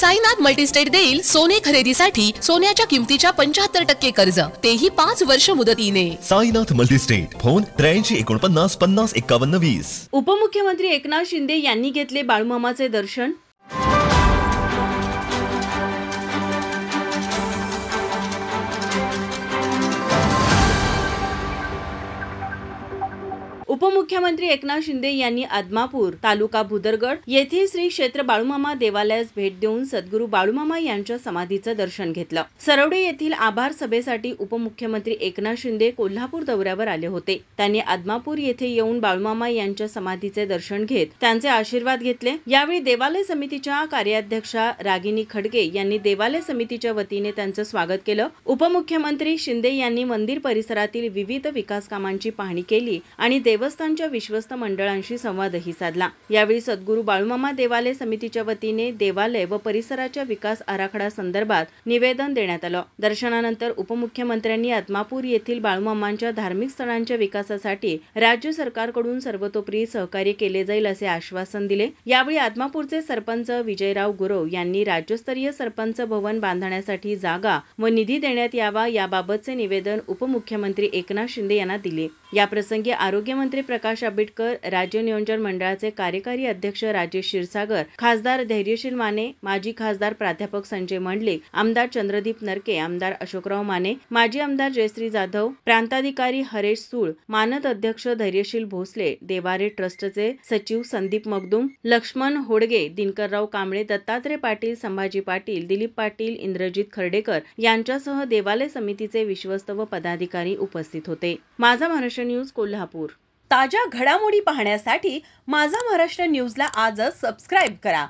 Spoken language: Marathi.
साईनाथ मल्टीस्टेट देईल सोने खरेदीसाठी सोन्याच्या किमतीच्या 75% कर्ज, तेही 5 वर्ष मुदतीने। Sainath multi-state, phone 83 49 50 51 20। उपमुख्यमंत्री एकनाथ शिंदे यांनी घेतले बाळूमामाचे दर्शन। उपमुख्यमंत्री एकनाथ शिंदे यांनी आदमापूर तालुका भुदरगड येथील श्री क्षेत्र बाळूमामा देवालयास भेट देऊन सद्गुरू बाळूमामा यांच्या समाधीचं दर्शन घेतलं। सरवडे येथील आभार सभेसाठी उपमुख्यमंत्री एकनाथ शिंदे कोल्हापूर दौऱ्यावर आले होते। त्यांनी आदमापूर येथे येऊन बाळूमामा यांच्या समाधीचे दर्शन घेत त्यांचे आशीर्वाद घेतले। यावेळी देवालय समितीच्या कार्याध्यक्षा रागिनी खडगे यांनी देवालय समितीच्या वतीने त्यांचं स्वागत केलं। उपमुख्यमंत्री शिंदे यांनी मंदिर परिसरातील विविध विकास कामांची पाहणी केली आणि देवस्थानच्या विश्वस्त मंडळांशी संवादही साधला। यावेळी सद्गुरू बाळूमामा देवालय समितीच्या वतीने देवालय व परिसराच्या विकास आराखडा संदर्भात निवेदन देण्यात आलं। दर्शनानंतर उपमुख्यमंत्र्यांनी आदमापूर येथील बाळूमामांच्या धार्मिक स्थळांच्या विकासासाठी राज्य सरकारकडून सर्वतोपरी सहकार्य केले जाईल असे आश्वासन दिले। यावेळी आदमापूरचे सरपंच विजयराव गुरव यांनी राज्यस्तरीय सरपंच भवन बांधण्यासाठी जागा व निधी देण्यात यावा याबाबतचे निवेदन उपमुख्यमंत्री एकनाथ शिंदे यांना दिले। याप्रसंगी आरोग्यमंत्री प्रकाश आंबेडकर, राज्य नियोजन मंडळाचे कार्यकारी अध्यक्ष राजेश क्षीरसागर, खासदार धैर्यशील माने, माजी खासदार प्राध्यापक संजय मंडलिक, आमदार चंद्रदीप नरके, आमदार अशोकराव माने, माजी आमदार जयश्री जाधव, प्रांताधिकारी हरेश सूळ, मानद अध्यक्ष धैर्यशील भोसले, देवारे ट्रस्टचे सचिव संदीप मगदुम, लक्ष्मण होडगे, दिनकरराव कांबळे, दत्तात्रय पाटील, संभाजी पाटील, दिलीप पाटील, इंद्रजित खर्डेकर यांच्यासह देवालय समितीचे विश्वस्त व पदाधिकारी उपस्थित होते। माझा महाराष्ट्र न्यूज कोल्हापूर। ताज्या घडामोडी पाहण्यासाठी माझा महाराष्ट्र न्यूजला आजच सबस्क्राईब करा।